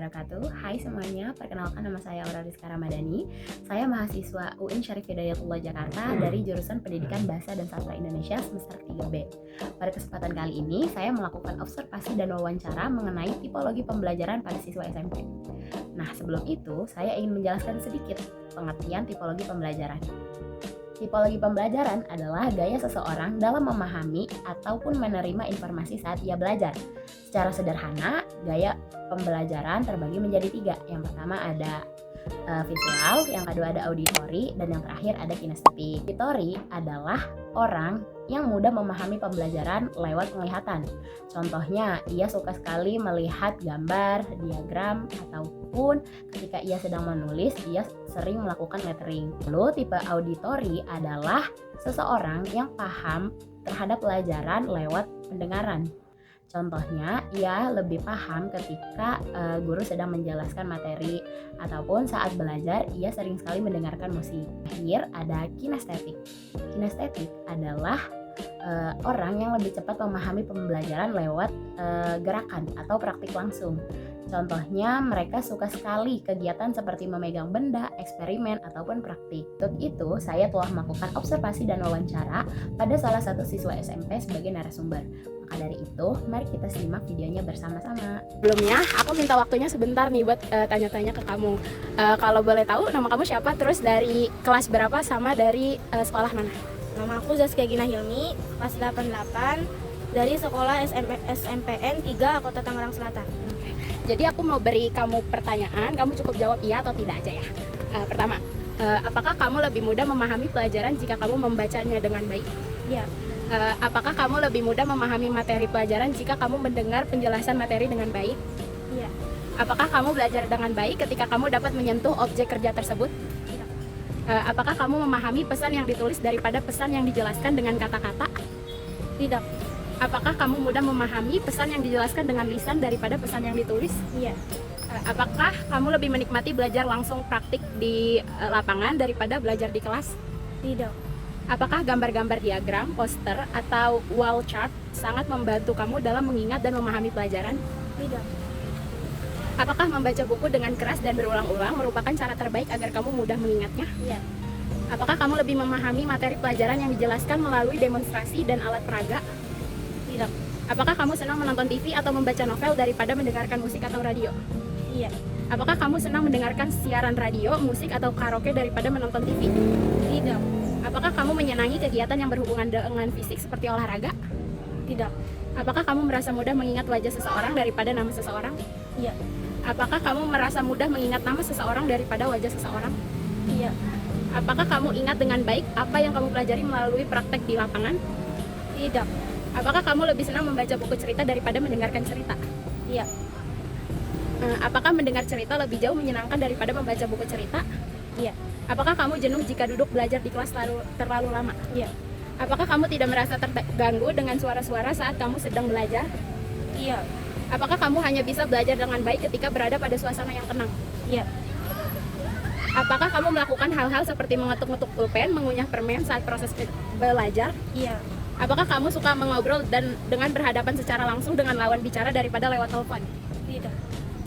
wabarakatuh. Hai semuanya, perkenalkan nama saya Aura Rizka Ramadhani. Saya mahasiswa UIN Syarif Hidayatullah Jakarta dari jurusan Pendidikan Bahasa dan Sastra Indonesia semester 3B. Pada kesempatan kali ini, saya melakukan observasi dan wawancara mengenai tipologi pembelajaran pada siswa SMP. Nah, sebelum itu, saya ingin menjelaskan sedikit pengertian tipologi pembelajaran. Tipologi pembelajaran adalah gaya seseorang dalam memahami ataupun menerima informasi saat ia belajar. Secara sederhana, gaya pembelajaran terbagi menjadi 3. Yang pertama ada visual, yang kedua ada auditory, dan yang terakhir ada kinestetik. Auditory adalah orang yang mudah memahami pembelajaran lewat penglihatan. Contohnya, ia suka sekali melihat gambar, diagram, ataupun ketika ia sedang menulis, ia sering melakukan lettering. Lalu tipe auditory adalah seseorang yang paham terhadap pelajaran lewat pendengaran. Contohnya, ia lebih paham ketika guru sedang menjelaskan materi ataupun saat belajar ia sering sekali mendengarkan musik. Terakhir ada kinestetik. Kinestetik adalah orang yang lebih cepat memahami pembelajaran lewat gerakan atau praktik langsung. Contohnya, mereka suka sekali kegiatan seperti memegang benda, eksperimen, ataupun praktik. Untuk itu, saya telah melakukan observasi dan wawancara pada salah satu siswa SMP sebagai narasumber. Maka dari itu, mari kita simak videonya bersama-sama. Sebelumnya, aku minta waktunya sebentar nih buat tanya-tanya ke kamu. Kalau boleh tahu, nama kamu siapa? Terus dari kelas berapa sama dari sekolah mana? Nama aku Zaskia Gina Hilmi, kelas 88 dari sekolah SMPN 3 Kota Tangerang Selatan. Jadi aku mau beri kamu pertanyaan, kamu cukup jawab iya atau tidak aja ya. Pertama, apakah kamu lebih mudah memahami pelajaran jika kamu membacanya dengan baik? Iya. Apakah kamu lebih mudah memahami materi pelajaran jika kamu mendengar penjelasan materi dengan baik? Iya. Apakah kamu belajar dengan baik ketika kamu dapat menyentuh objek kerja tersebut? Tidak. Apakah kamu memahami pesan yang ditulis daripada pesan yang dijelaskan dengan kata-kata? Tidak. Apakah kamu mudah memahami pesan yang dijelaskan dengan lisan daripada pesan yang ditulis? Iya. Apakah kamu lebih menikmati belajar langsung praktik di lapangan daripada belajar di kelas? Tidak. Apakah gambar-gambar diagram, poster, atau wall chart sangat membantu kamu dalam mengingat dan memahami pelajaran? Tidak. Apakah membaca buku dengan keras dan berulang-ulang merupakan cara terbaik agar kamu mudah mengingatnya? Iya. Apakah kamu lebih memahami materi pelajaran yang dijelaskan melalui demonstrasi dan alat peraga? Tidak. Apakah kamu senang menonton TV atau membaca novel daripada mendengarkan musik atau radio? Iya. Apakah kamu senang mendengarkan siaran radio, musik, atau karaoke daripada menonton TV? Tidak. Apakah kamu menyenangi kegiatan yang berhubungan dengan fisik seperti olahraga? Tidak. Apakah kamu merasa mudah mengingat wajah seseorang daripada nama seseorang? Iya. Apakah kamu merasa mudah mengingat nama seseorang daripada wajah seseorang? Iya. Apakah kamu ingat dengan baik apa yang kamu pelajari melalui praktek di lapangan? Tidak. Apakah kamu lebih senang membaca buku cerita daripada mendengarkan cerita? Iya. Apakah mendengar cerita lebih jauh menyenangkan daripada membaca buku cerita? Iya. Apakah kamu jenuh jika duduk belajar di kelas terlalu lama? Iya. Apakah kamu tidak merasa terganggu dengan suara-suara saat kamu sedang belajar? Iya. Apakah kamu hanya bisa belajar dengan baik ketika berada pada suasana yang tenang? Iya. Apakah kamu melakukan hal-hal seperti mengetuk-ngetuk pulpen, mengunyah permen saat proses belajar? Iya. Apakah kamu suka mengobrol dan dengan berhadapan secara langsung dengan lawan bicara daripada lewat telepon? Tidak.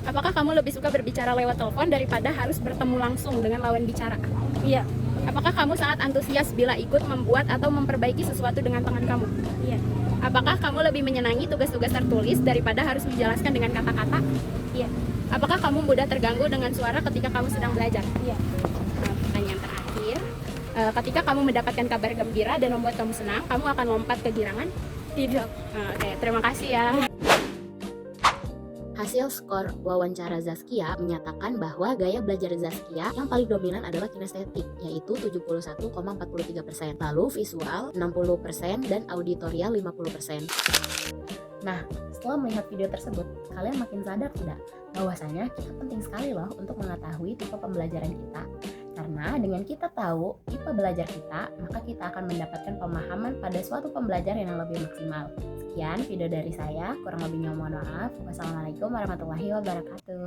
Apakah kamu lebih suka berbicara lewat telepon daripada harus bertemu langsung dengan lawan bicara? Iya. Apakah kamu sangat antusias bila ikut membuat atau memperbaiki sesuatu dengan tangan kamu? Iya. Apakah kamu lebih menyenangi tugas-tugas tertulis daripada harus menjelaskan dengan kata-kata? Iya. Apakah kamu mudah terganggu dengan suara ketika kamu sedang belajar? Iya. Pertanyaan terakhir, ketika kamu mendapatkan kabar gembira dan membuat kamu senang, kamu akan lompat ke girangan? Tidak. Oke, terima kasih ya. Hasil skor wawancara Zaskia menyatakan bahwa gaya belajar Zaskia yang paling dominan adalah kinestetik, yaitu 71,43%, lalu visual 60% dan auditorial 50%. Nah, setelah melihat video tersebut, kalian makin sadar tidak bahwasanya kita penting sekali loh untuk mengetahui tipe pembelajaran kita. Karena dengan kita tahu tipe belajar kita, maka kita akan mendapatkan pemahaman pada suatu pembelajaran yang lebih maksimal. Sekian video dari saya, kurang lebihnya mohon maaf. Wassalamualaikum warahmatullahi wabarakatuh.